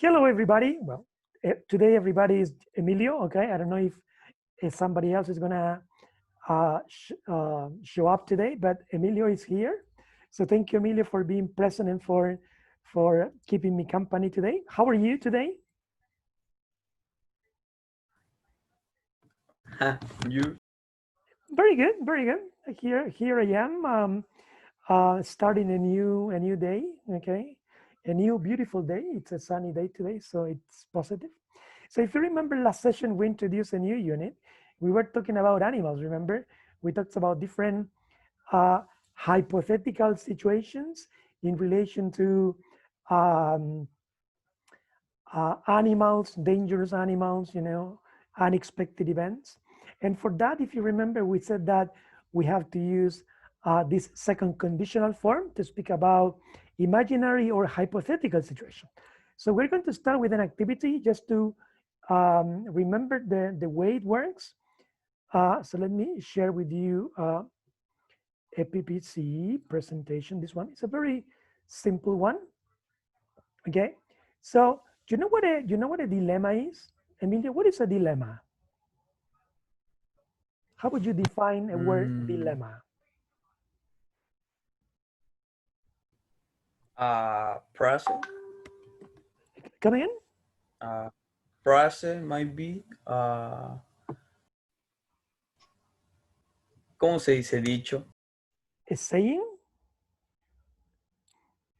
Hello, everybody. Well, today everybody is Emilio. Okay, I don't know if somebody else is gonna show up today, but Emilio is here. So thank you, Emilio, for being present and for keeping me company today. How are you today? You? Very good, very good. Here I am, starting a new day. Okay, a new beautiful day. It's a sunny day today, so it's positive. So if you remember last session, we introduced a new unit. We were talking about animals, remember? We talked about different uh, hypothetical situations in relation to um, animals, dangerous animals, unexpected events. And for that, if you remember, we said that we have to use this second conditional form to speak about imaginary or hypothetical situation. So we're going to start with an activity just to remember the way it works. So let me share with you a PPT presentation. This one is a very simple one. Okay, so you know what a dilemma is, Emilia? What is a dilemma? How would you define a word Mm, dilemma? Present. Come in. Uh, Present might be. ¿Cómo se dice dicho? A saying?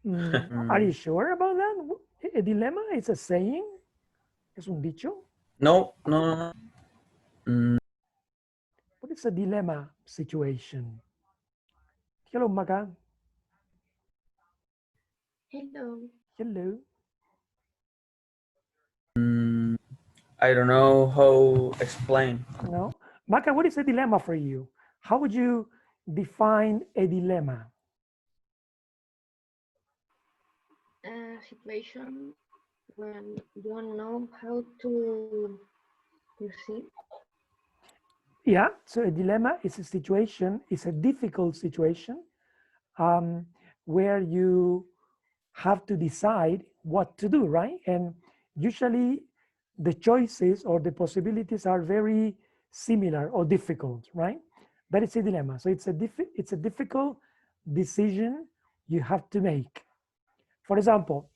Are you Mm, sure about that? A dilemma is a saying? Es un dicho? no, no, no, no. Mm, What is a dilemma situation? Hello, Maga. Hello. Hello. mm, I don't know how explain. No. Maka, what is a dilemma for you? How would you define a dilemma? A situation when you don't know how to proceed. Yeah, so a dilemma is a situation, it's a difficult situation um, where you have to decide what to do, right? And usually the choices or the possibilities are very similar or difficult, right? That is a dilemma. So it's a difficult decision you have to make. For example,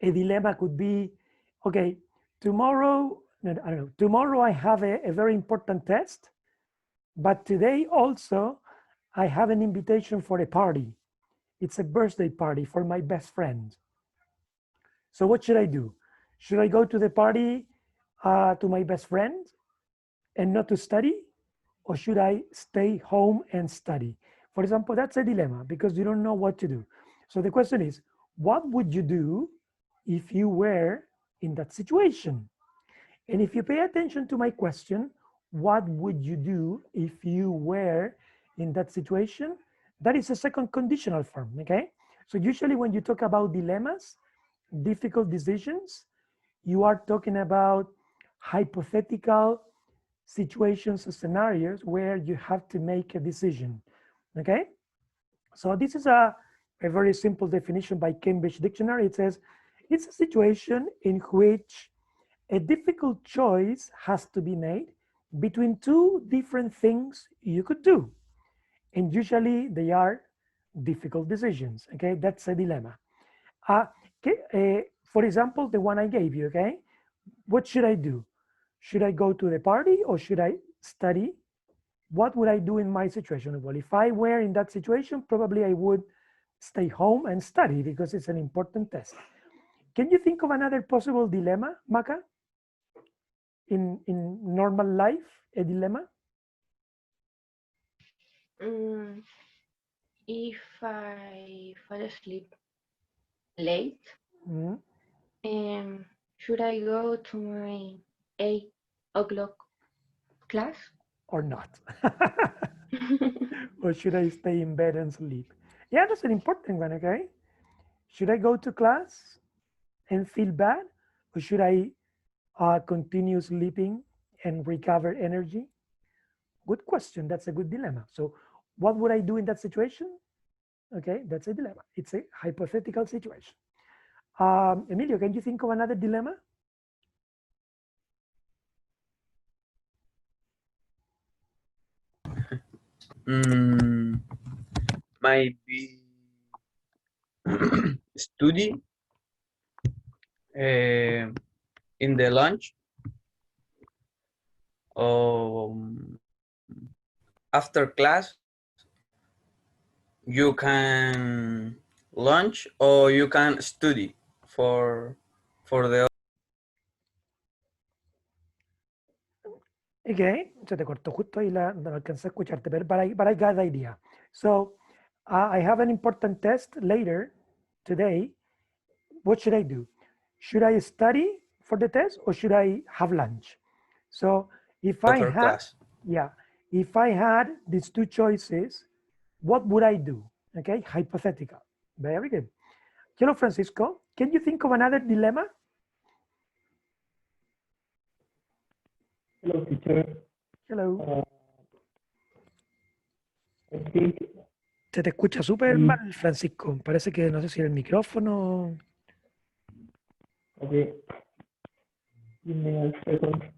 a dilemma could be, okay, tomorrow, no, I don't know, tomorrow I have a very important test, but today also I have an invitation for a party. It's a birthday party for my best friend. So what should I do? Should I go to the party to my best friend and not to study? Or should I stay home and study? For example, that's a dilemma because you don't know what to do. So the question is, what would you do if you were in that situation? And if you pay attention to my question, what would you do if you were in that situation? That is a second conditional form, okay? So usually when you talk about dilemmas, difficult decisions, you are talking about hypothetical situations or scenarios where you have to make a decision, okay? So this is a very simple definition by Cambridge Dictionary. It says, it's a situation in which a difficult choice has to be made between two different things you could do. And usually they are difficult decisions, okay? That's a dilemma. Okay, for example, the one I gave you, okay? What should I do? Should I go to the party or should I study? What would I do in my situation? Well, if I were in that situation, probably I would stay home and study because it's an important test. Can you think of another possible dilemma, Maka, in normal life, a dilemma? Mm, if I fall asleep late, Mm, um, should I go to my 8 o'clock class? or not? Or should I stay in bed and sleep? Yeah, that's an important one, okay? Should I go to class and feel bad? Or should I continue sleeping and recover energy? Good question. That's a good dilemma. So, what would I do in that situation? Okay, that's a dilemma. It's a hypothetical situation. Emilio, can you think of another dilemma? Mm, might be study in the lunch or after class you can lunch or you can study for the Okay, se te cortó justo ahí, no alcancé a escucharte, but I got the idea. So I have an important test later today. What should I do? Should I study for the test or should I have lunch? So if I other had, class. yeah, if I had these two choices, what would I do? Okay, hypothetical. Very good. Hello, Francisco. Can you think of another dilemma? Hello, teacher. Hello. I think Se te escucha súper we, mal, Francisco. Parece que no sé si el micrófono. okay, give me a second.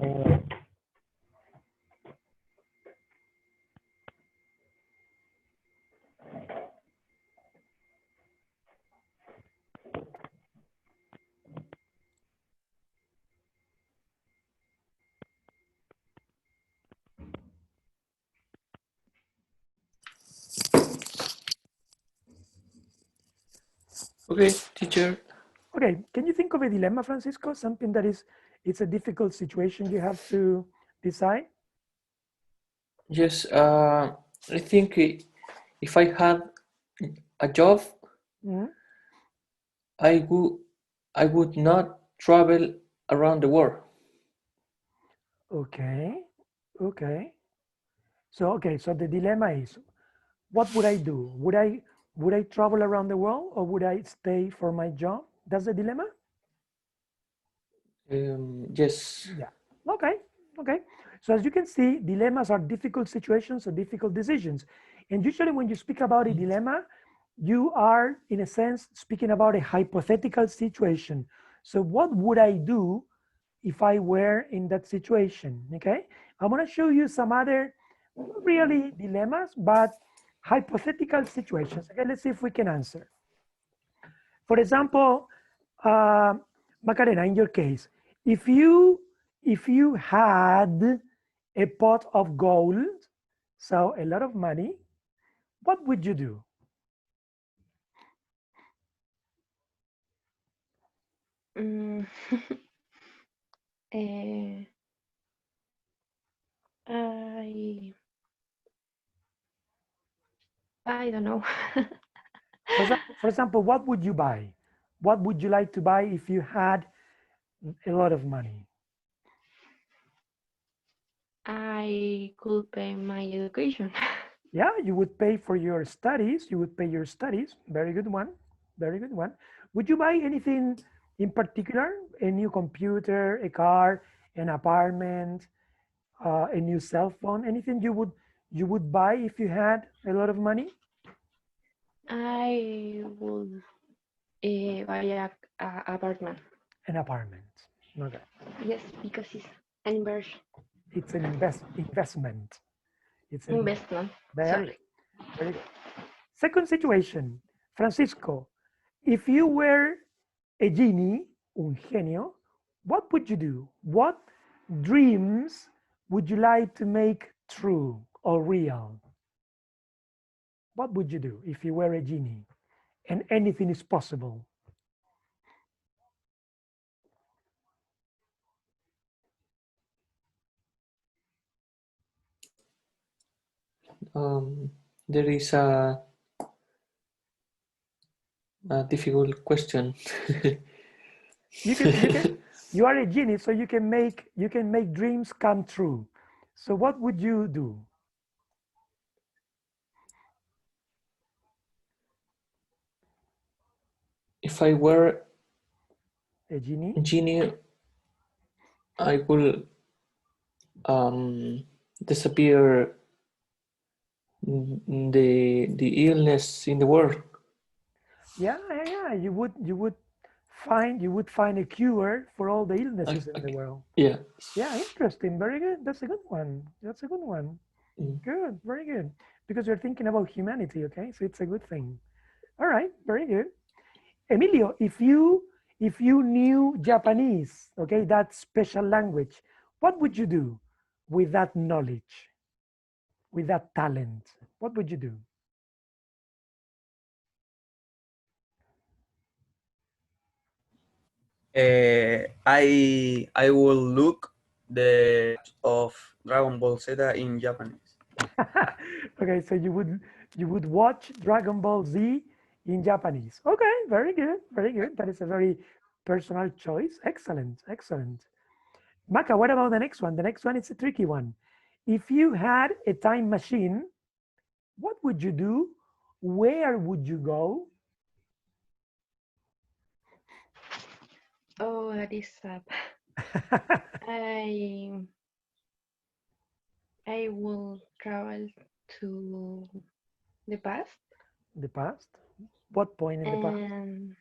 Uh, Okay, teacher. Okay, can you think of a dilemma, Francisco? Something that it's a difficult situation you have to decide? Yes, I think if I had a job, Mhm. I would not travel around the world. Okay, okay. So the dilemma is, what would I do? Would I travel around the world or would I stay for my job? That's the dilemma? Yes. Yeah. Okay. Okay. So as you can see, dilemmas are difficult situations or difficult decisions. And usually when you speak about a dilemma, you are, in a sense, speaking about a hypothetical situation. So what would I do if I were in that situation? Okay. I'm going to show you some other, not really dilemmas, but hypothetical situations. Okay. Let's see if we can answer. For example, Macarena, in your case, if you had a pot of gold, so a lot of money, what would you do? Mm, eh, I I don't know. For example, what would you buy? What would you like to buy if you had a lot of money? I could pay my education. Yeah, you would pay for your studies. You would pay your studies. Very good one. Very good one. Would you buy anything in particular? A new computer, a car, an apartment, a new cell phone? Anything you would buy if you had a lot of money? I would buy a apartment. An apartment. Okay. Yes, because it's an inversion It's an investment. It's an investment. very Sorry. good. Very good. Second situation, Francisco, if you were a genie, un genio, what would you do? What dreams would you like to make true or real? What would you do if you were a genie and anything is possible? There is a difficult question. You are a genie, so you can make dreams come true. So what would you do? If I were A genie? genie, I will disappear the illness in the world. Yeah, yeah, yeah. You would find a cure for all the illnesses in the world. Yeah. Yeah, interesting. Very good. That's a good one. That's a good one. Mm. Good, very good. Because you're thinking about humanity, okay? So it's a good thing. All right, very good. Emilio, if you knew Japanese, okay, that special language, what would you do with that knowledge, with that talent? What would you do? I will look the of Dragon Ball Z in Japanese. Okay, so you would watch Dragon Ball Z in Japanese. Okay, very good, very good. That is a very personal choice. Excellent, excellent. Maka, what about the next one? The next one is a tricky one. If you had a time machine, what would you do? Where would you go? Oh, that is sad. I I will travel to the past The past? What point in the past? and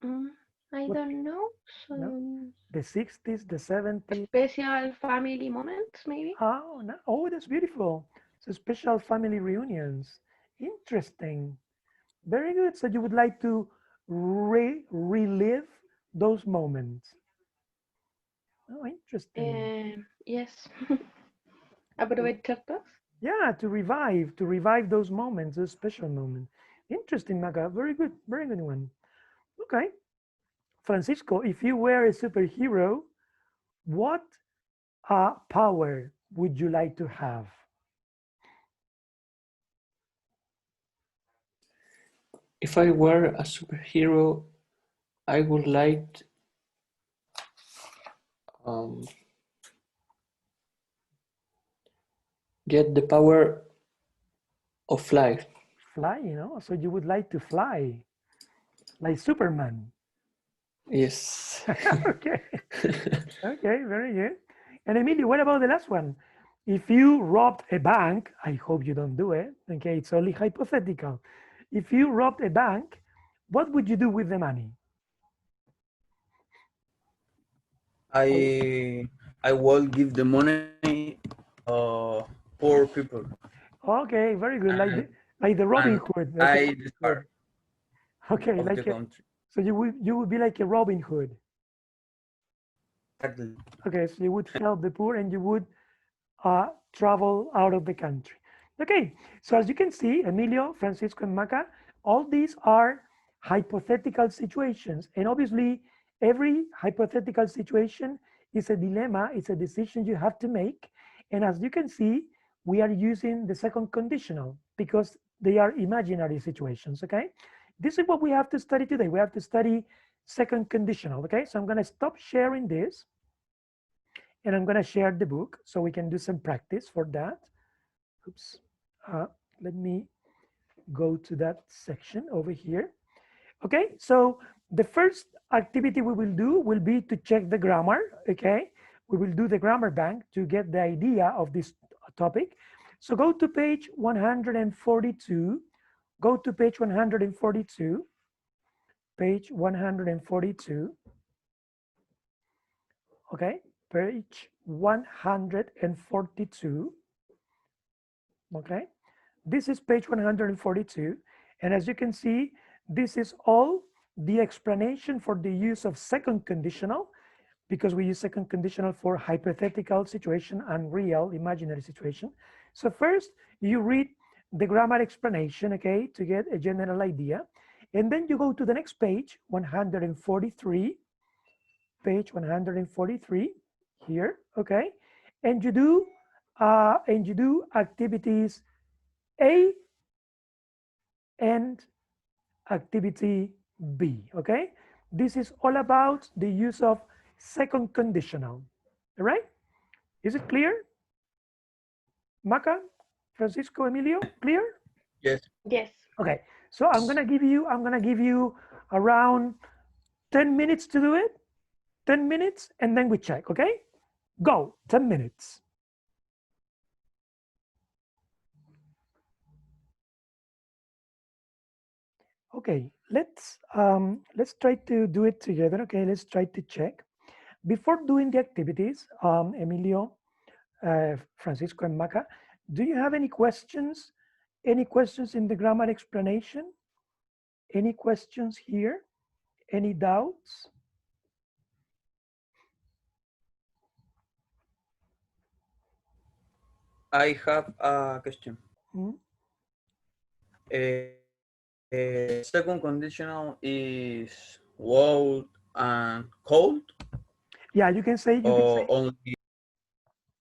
mm, I What? don't know, No? some The 60s, the 70s? special family moments maybe. Oh, no. Oh, that's beautiful. So special family reunions. Interesting. Very good. So you would like to relive those moments. Oh, interesting. Yes, aprovecharlos. Yeah, to revive those moments, those special moments. Interesting, Maga. Very good one. Okay. Francisco, if you were a superhero, what power would you like to have? If I were a superhero, I would like um, get the power of fly. Fly, so you would like to fly like Superman. Yes. Okay. Okay, very good. And Emilio, what about the last one? If you robbed a bank, I hope you don't do it. Okay, it's only hypothetical. If you robbed a bank, what would you do with the money? I will give the money poor people Okay, very good. Like the and like the Robin and Hood, like a I Robin the Hood. start Okay, of the country. so you would be like a Robin Hood. Exactly. Okay, so you would help the poor and you would travel out of the country. Okay, so as you can see, Emilio, Francisco, and Maca, all these are hypothetical situations. And obviously, every hypothetical situation is a dilemma, it's a decision you have to make. And as you can see, we are using the second conditional because they are imaginary situations, okay? This is what we have to study today. We have to study second conditional, okay? So I'm gonna stop sharing this and I'm going to share the book so we can do some practice for that. Oops. Let me go to that section over here. Okay, so the first activity we will do will be to check the grammar. Okay, we will do the grammar bank to get the idea of this topic. So go to page 142. Go to page 142. Page 142. Okay, page 142. Okay, this is page 142. And as you can see, this is all the explanation for the use of second conditional, because we use second conditional for hypothetical situation and real imaginary situation. So first you read the grammar explanation, okay, to get a general idea. And then you go to the next page, 143, page 143 here, okay? And you do activities A and activity B, okay? This is all about the use of second conditional, all right? Is it clear? Maca, Francisco, Emilio, clear? Yes. Yes. Okay, so I'm gonna give you around 10 minutes to do it, 10 minutes, and then we check, okay? Go, 10 minutes. Okay, let's try to do it together. Okay, let's try to check. Before doing the activities, Emilio, Francisco, and Maca, do you have any questions? Any questions in the grammar explanation? Any questions here? Any doubts? I have a question. Hmm? Second conditional is cold and cold, Yeah, you can say or only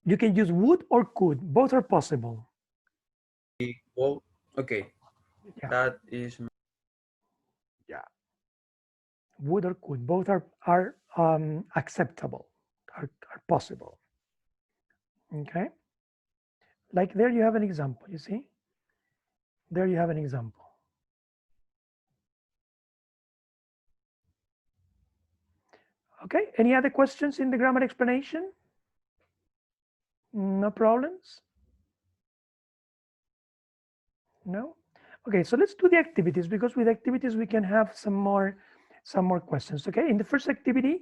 you can use would or could. Both are possible. cold? Okay, Yeah, that is yeah. Would or could. Both are acceptable. Are possible. Okay. Like there you have an example. You see. There you have an example. Okay. Any other questions in the grammar explanation? No problems. No. Okay. So let's do the activities, because with activities we can have some more questions. Okay. In the first activity,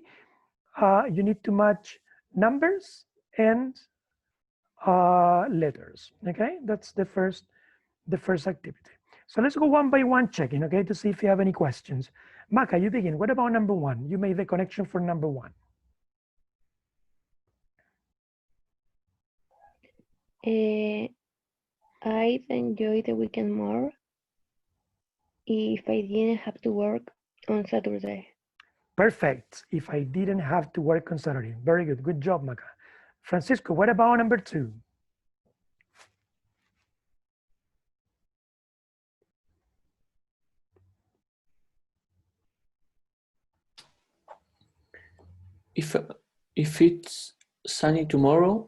you need to match numbers and letters. Okay, that's the first activity. So let's go one by one checking, okay, to see if you have any questions. Maka, you begin. What about number one? You made the connection for number one. I'd enjoy the weekend more if I didn't have to work on Saturday. Perfect. If I didn't have to work on Saturday. Very good. Good job, Maka. Francisco, what about number two? If it's sunny tomorrow,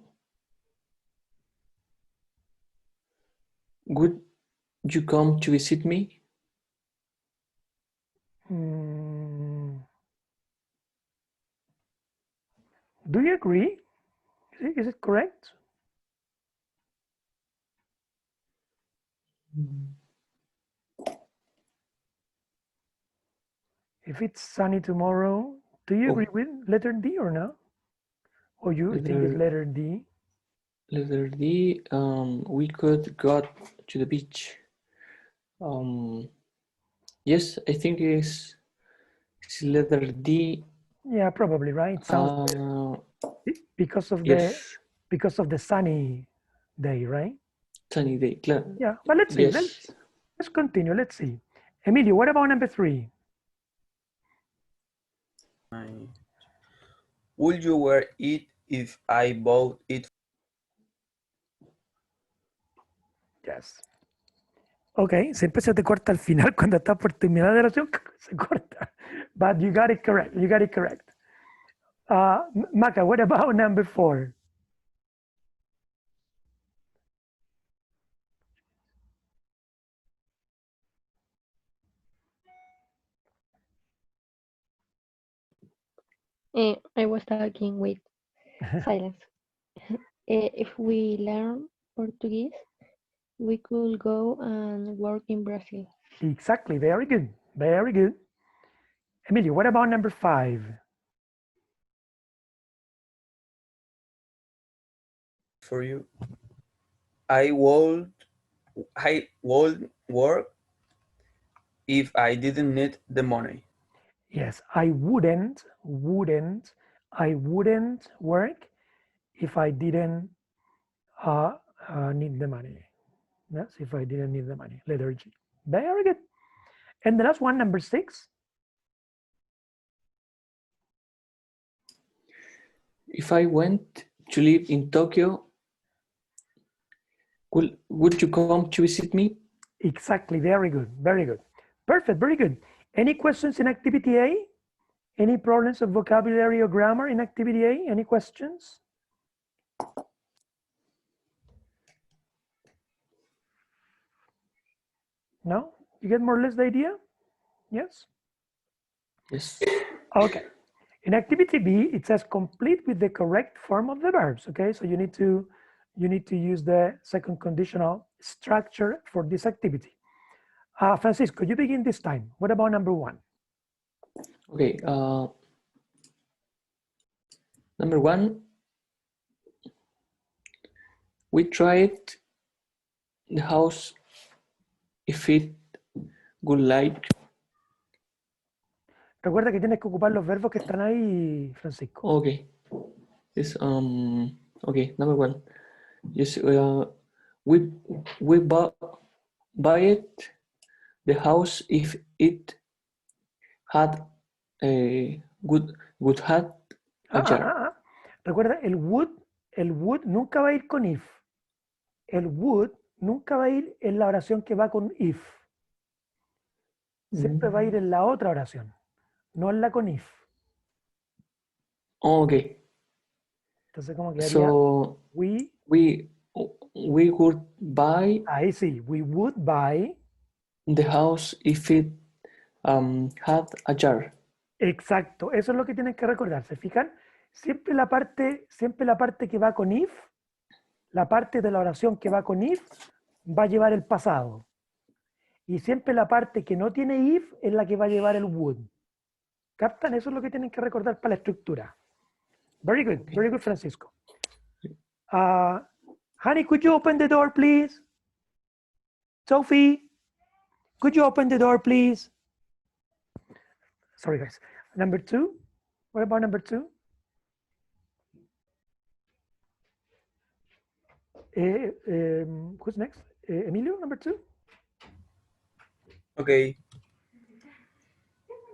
would you come to visit me? Do you agree? Is it correct? If it's sunny tomorrow, do you agree with letter D or no? Or you think it's letter D? Letter D, we could go to the beach. Yes, I think it's letter D. Yeah, probably, right? It sounds because of the sunny day, right? Sunny day. Yeah, but let's see. Yes. Let's continue. Let's see. Emilio, what about number three? Would you wear it if I bought it? Yes. Ok, siempre se te corta al final cuando estás por terminar la oración, se corta. But you got it correct. You got it correct. Maka, what about number four? I was talking with silence. If we learn Portuguese, we could go and work in Brazil. Exactly. Very good. Very good. Emilio, what about number five? For you, I would work if I didn't need the money. Yes, I wouldn't work if I didn't need the money. Yes, if I didn't need the money. Letter G. Very good. And the last one, number six. If I went to live in Tokyo, would you come to visit me? Exactly. Very good. Very good. Perfect. Very good. Any questions in activity A? Any problems of vocabulary or grammar in activity A? Any questions? No? You get more or less the idea? Yes? Yes. Okay. In activity B, it says complete with the correct form of the verbs. Okay, so you need to use the second conditional structure for this activity. Francisco, you begin this time. What about number 1? Okay. Number 1, we tried the house if it would like. Recuerda que tienes que ocupar los verbos que están ahí, Francisco. Okay. This okay. Number 1, yes. We buy it the house if it had a good had a jar. Recuerda, el would nunca va a ir con if. El would nunca va a ir en la oración que va con if. Siempre va a ir en la otra oración, no en la con if. Okay. Entonces, ¿cómo quedaría? So We would buy ahí sí, we would buy. the house if it had a jar. Exacto, eso es lo que tienen que recordar. ¿Se fijan? Siempre la parte que va con if, la parte de la oración que va con if, va a llevar el pasado. Y siempre la parte que no tiene if es la que va a llevar el would. ¿Captan? Eso es lo que tienen que recordar para la estructura. Very good, Francisco. Honey, could you open the door, please? Sophie, could you open the door, please? Sorry, guys. Number 2. What about number 2? Who's next? Emilio, number 2? Okay.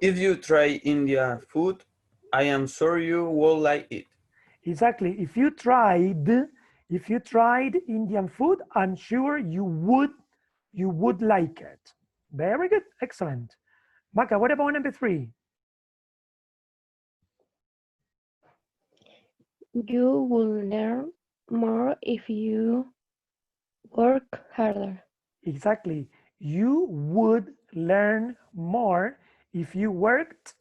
If you try Indian food, I am sure you will like it. Exactly. If you tried Indian food, I'm sure you would like it. Very good. Excellent. Maka, what about number 3? You will learn more if you work harder. Exactly. You would learn more if you worked,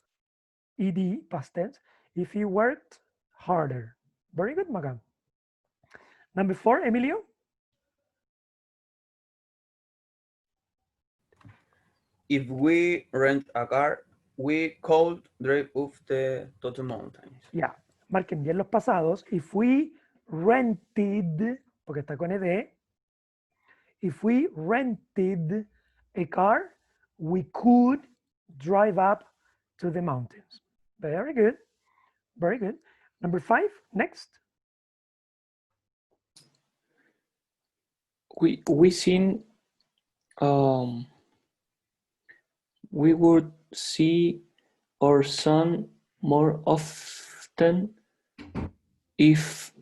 ed, past tense, if you worked harder. Very good, Maka. Number 4, Emilio? If we rent a car, we could drive up to the mountains. Yeah, marquen bien los pasados. If we rented, porque está con ed, if we rented a car, we could drive up to the mountains. Very good. Very good. Number 5, next. We seen we would see our son more often if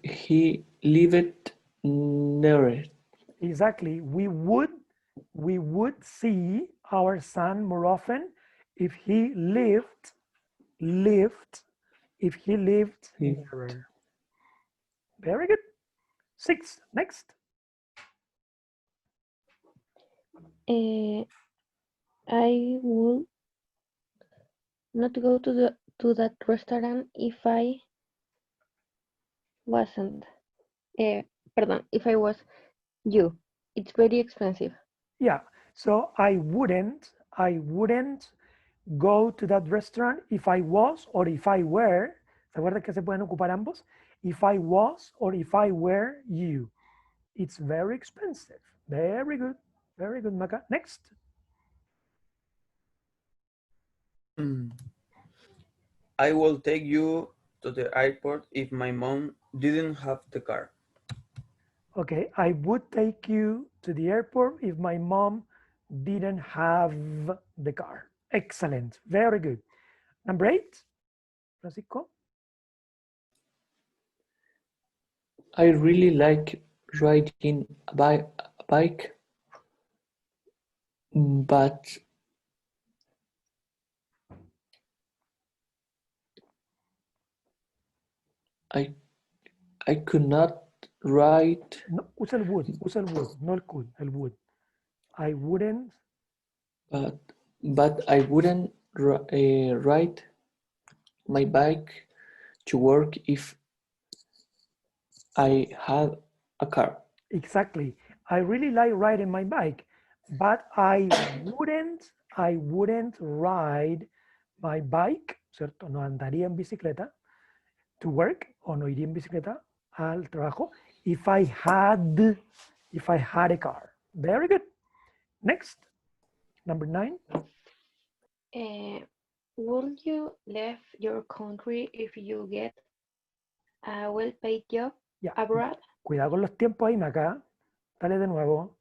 he lived near it. Exactly. We would see our son more often if he lived nearer. Very good. 6, next. I would not go to that restaurant if I wasn't. If I was you. It's very expensive. Yeah. So I wouldn't go to that restaurant if I was or if I were. ¿Se acuerdan que se pueden ocupar ambos? If I was or if I were you. It's very expensive. Very good. Very good, Maka. Next. I will take you to the airport if my mom didn't have the car. Okay, I would take you to the airport if my mom didn't have the car. Excellent. Very good. Number 8, Francisco. I really like riding a bike, but I could not ride. No, usa el would, no el could, el would. I wouldn't. But I wouldn't ride my bike to work if I had a car. Exactly. I really like riding my bike, but I wouldn't ride my bike, ¿cierto? No andaría en bicicleta to work o no iría en bicicleta al trabajo if I had a car. Very good. Next, number 9. Would you leave your country if you get a well-paid job Ya, abroad? cuidado con los tiempos ahí, Maca. Dale de nuevo.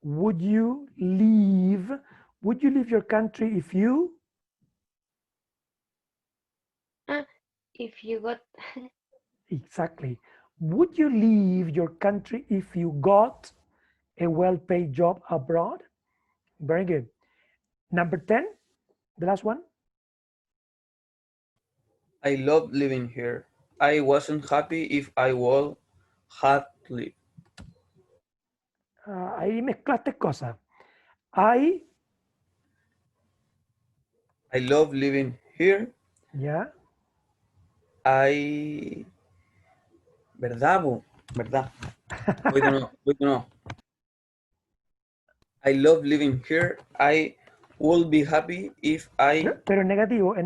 Would you leave your country if you? If you got Exactly. Would you leave your country if you got a well-paid job abroad? Very good. Number 10, the last one. I love living here. I wasn't happy if I would had to leave. Ahí mezclaste cosas. I, I love living here. yeah, I... ¿Verdad, bo? ¿Verdad? Voy de nuevo. I love living here. I would be happy if pero en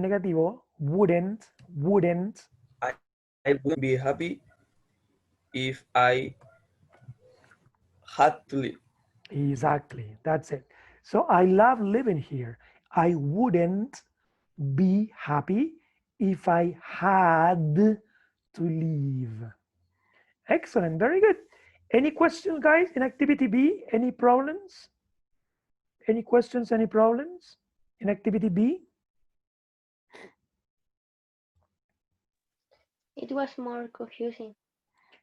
negativo, wouldn't, I wouldn't be happy if I had to leave. exactly, that's it. So I love living here. I wouldn't be happy if I had to leave. Excellent, very good. Any questions, guys, in activity B? Any problems? Any questions, any problems in activity B? it was more confusing.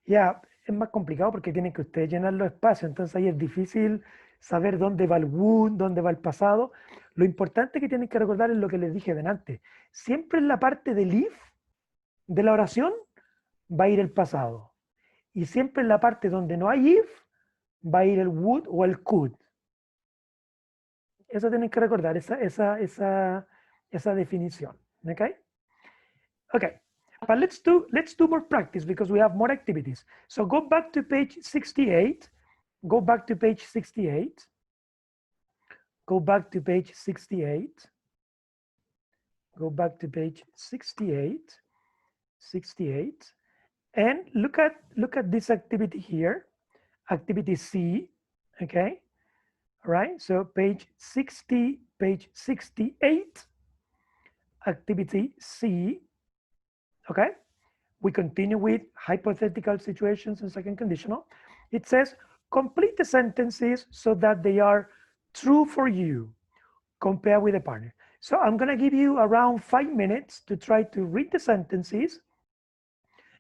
Ya, es más complicado porque tienen que ustedes llenar los espacios, entonces ahí es difícil saber dónde va el would, dónde va el pasado. Lo importante que tienen que recordar es lo que les dije delante. Siempre en la parte del if de la oración va a ir el pasado. Y siempre en la parte donde no hay if va a ir el would o el could. Eso tienen que recordar, esa definición. Okay? Okay. But let's do more practice because we have more activities. So go back to page 68. Go back to page 68. Go back to page 68. Go back to page 68. 68. And look at this activity here. Activity C. Okay. All right. So page 60, page 68. Activity C. Okay. We continue with hypothetical situations and second conditional. It says, complete the sentences so that they are true for you. Compare with a partner. So I'm going to give you around 5 minutes to try to read the sentences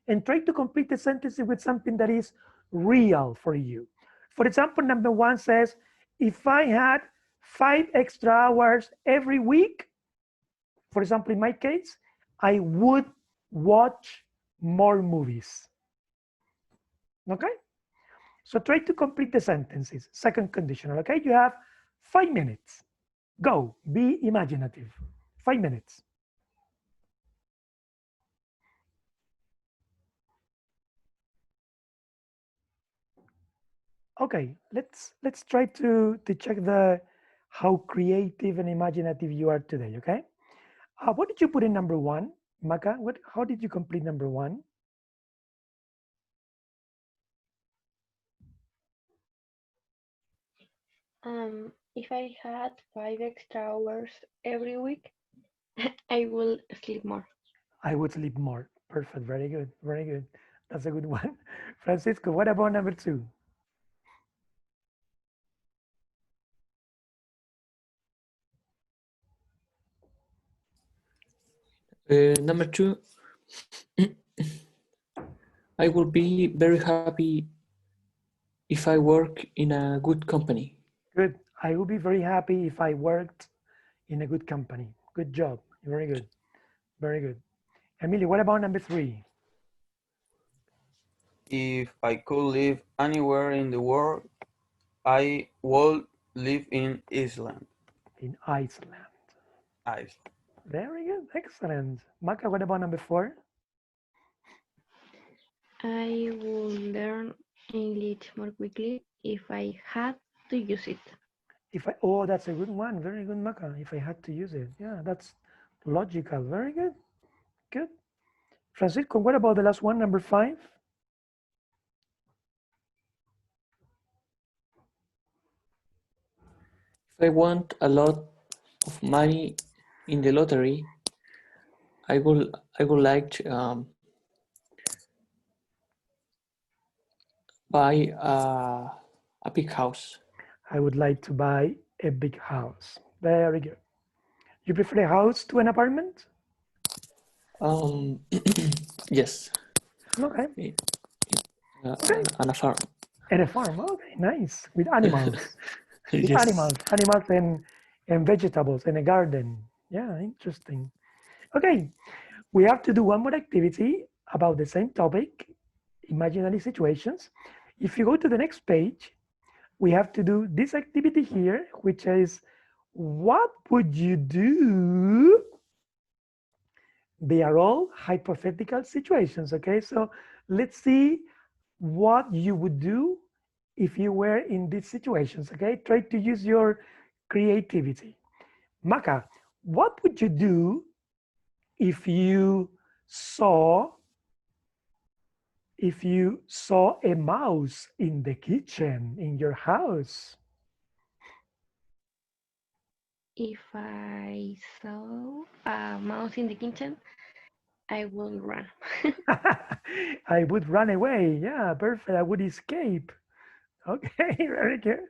and try to complete the sentences with something that is real for you. For example, number 1 says, if I had 5 extra hours every week, for example, in my case, I would watch more movies. Okay? So try to complete the sentences. Second conditional, okay? You have 5 minutes. Go, be imaginative. 5 minutes. Okay, let's try to check how creative and imaginative you are today, okay? What did you put in number 1? Maka, how did you complete number 1? If I had 5 extra hours every week, I will sleep more. I would sleep more. Perfect, very good, very good. That's a good one. Francisco, what about number 2? Number 2, I will be very happy if I work in a good company. Good. I would be very happy if I worked in a good company. Good job. Very good. Very good. Emilio, what about number 3? If I could live anywhere in the world, I would live in Iceland. In Iceland. Iceland. Very good. Excellent. Maka, what about number 4? I will learn English more quickly if I had to use it. If I, oh, that's a good one. Very good, Maka. If I had to use it. Yeah, that's logical. Very good. Good. Francisco, what about the last one, number 5? If I want a lot of money in the lottery, I would like to buy a big house. I would like to buy a big house. Very good. You prefer a house to an apartment? Um, yes, Okay. Okay. and a farm. And a farm. Okay, nice. With animals. With Yes. animals and vegetables and a garden. Yeah, interesting. Okay, we have to do one more activity about the same topic, imaginary situations. If you go to the next page, we have to do this activity here, which is what would you do? They are all hypothetical situations, okay? So let's see what you would do if you were in these situations, okay? Try to use your creativity. Maka, what would you do if you saw a mouse in the kitchen in your house? If I saw a mouse in the kitchen, I will run. I would run away. Yeah, perfect. I would escape. Okay, very good.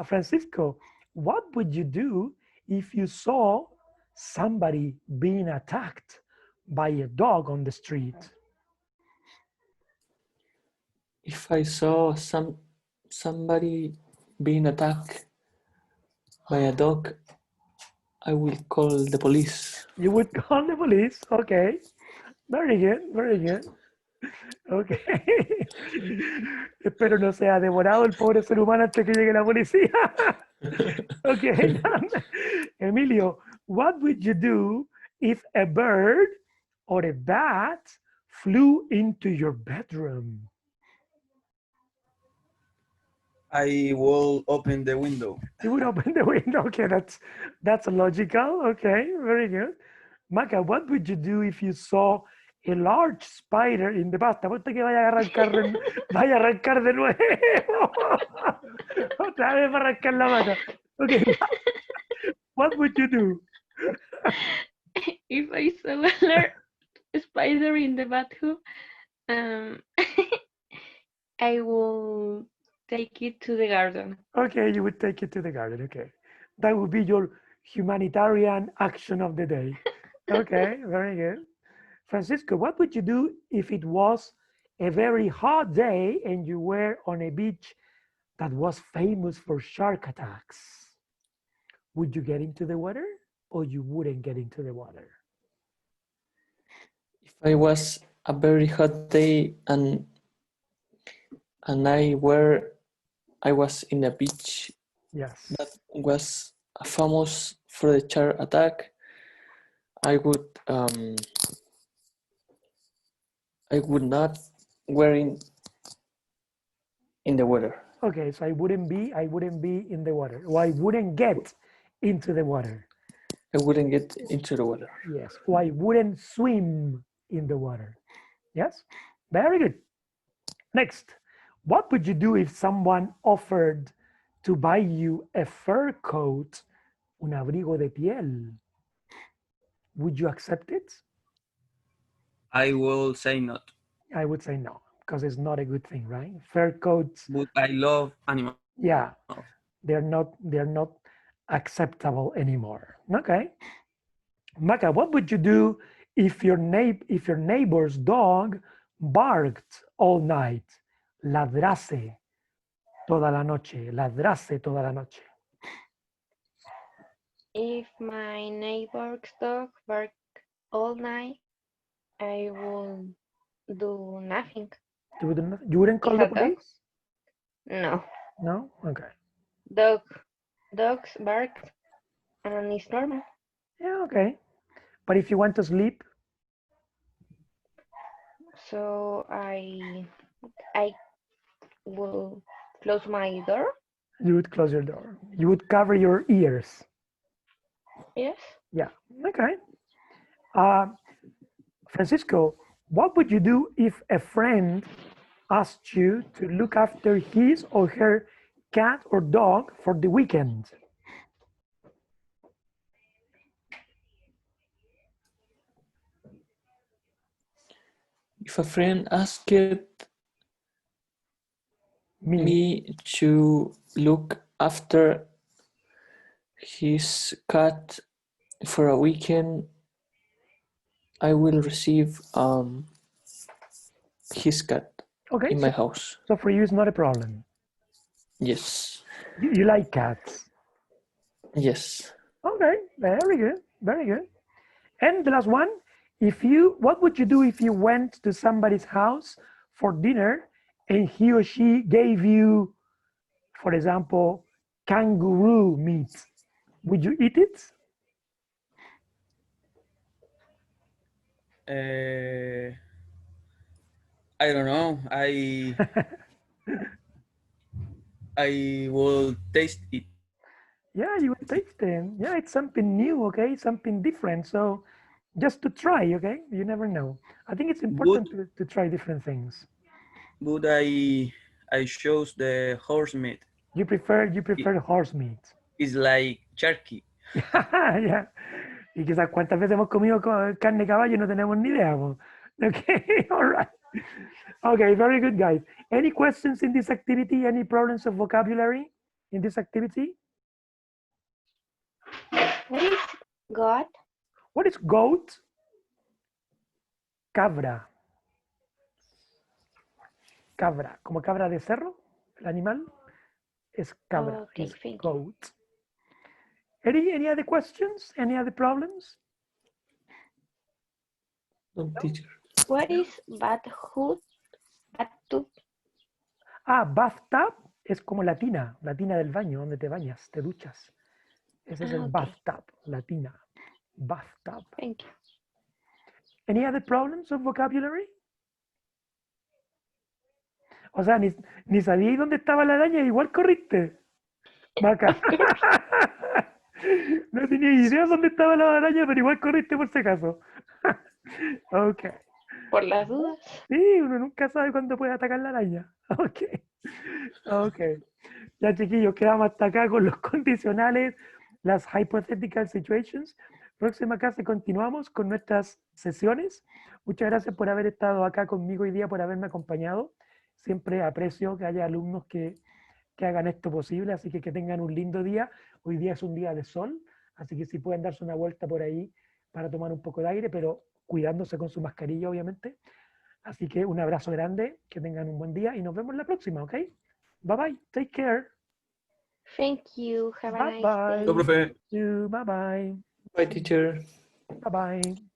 Francisco, what would you do if you saw somebody being attacked by a dog on the street? If I saw somebody being attacked by a dog, I will call the police. You would call the police. Okay, very good, very good. Ok. Espero no sea devorado el pobre ser humano antes que llegue la policía. Okay, done. Emilio, what would you do if a bird or a bat flew into your bedroom? I will open the window. You would open the window. Okay, that's logical. Okay, very good. Maca, what would you do if you saw a large spider in the bathtub? Apuesto que vaya a arrancar de nuevo. Otra vez va a arrancar la mata. Okay, what would you do? If I saw a large spider in the bathroom, um, I will take it to the garden. Okay, you would take it to the garden. Okay, that would be your humanitarian action of the day. Okay, very good. Francisco, what would you do if it was a very hot day and you were on a beach that was famous for shark attacks? Would you get into the water or you wouldn't get into the water? If I was a very hot day and I was in a beach Yes. that was famous for the shark attack, I would not wear in the water. Okay, so I wouldn't be in the water. Or I wouldn't get into the water. I wouldn't get into the water. Yes. Or I wouldn't swim in the water. Yes. Very good. Next, what would you do if someone offered to buy you a fur coat, un abrigo de piel? Would you accept it? I will say not. I would say no, because it's not a good thing, right? Fur coats, But I love animals. yeah, they're not acceptable anymore. Okay. Maca, what would you do if your neighbor's dog barked all night? Ladrase toda la noche. Ladrase toda la noche. If my neighbor's dog barked all night, I will do nothing. You wouldn't call the If a dog? police? No. No? Okay. Dogs bark and it's normal. Yeah, okay. But if you want to sleep, So I will close my door. You would close your door. You would cover your ears. Yes. Yeah. Okay. Francisco, what would you do if a friend asked you to look after his or her cat or dog for the weekend? If a friend asked Me. me to look after his cat for a weekend, I will receive his cat Okay. in my house. So for you, it's not a problem. Yes. You like cats. Yes. Okay. Very good. Very good. And the last one, what would you do if you went to somebody's house for dinner and he or she gave you, for example, kangaroo meat? Would you eat it? I don't know. I will taste it. Yeah, you would taste them. Yeah, it's something new, okay? Something different. So just to try, okay? You never know. I think it's But important to try different things. but I chose the horse meat. You prefer horse meat. It's like turkey. Yeah. Y quizás cuántas veces hemos comido carne de caballo y no tenemos ni idea. Po. Okay, all right. Okay, very good, guys. Any questions in this activity? Any problems of vocabulary in this activity? What is God? What is goat? Cabra. Cabra, como cabra de cerro, el animal es cabra, Okay, is thank you. goat. Any other questions? Any other problems? No, teacher. What is bathtub? Bathtub. Bathtub es como la tina del baño, donde te bañas, te duchas. Ese es el Okay. bathtub, la tina. Bathtub. Thank you. Any other problems of vocabulary? O sea, ni sabíais dónde estaba la araña, igual corriste. Vaca. No tenía idea dónde estaba la araña, pero igual corriste por si acaso. Ok. Por las dudas. Sí, uno nunca sabe cuándo puede atacar la araña. Ok. Ok. Ya, chiquillos, quedamos hasta acá con los condicionales, las hypothetical situations. Próxima clase continuamos con nuestras sesiones. Muchas gracias por haber estado acá conmigo hoy día, por haberme acompañado. Siempre aprecio que haya alumnos que hagan esto posible, así que tengan un lindo día. Hoy día es un día de sol, así que si pueden darse una vuelta por ahí para tomar un poco de aire, pero cuidándose con su mascarilla, obviamente. Así que un abrazo grande, que tengan un buen día y nos vemos la próxima, ¿ok? Bye bye, take care. Thank you. Have a Bye nice bye. day. No, profe. Bye bye. Bye, teacher. Bye bye.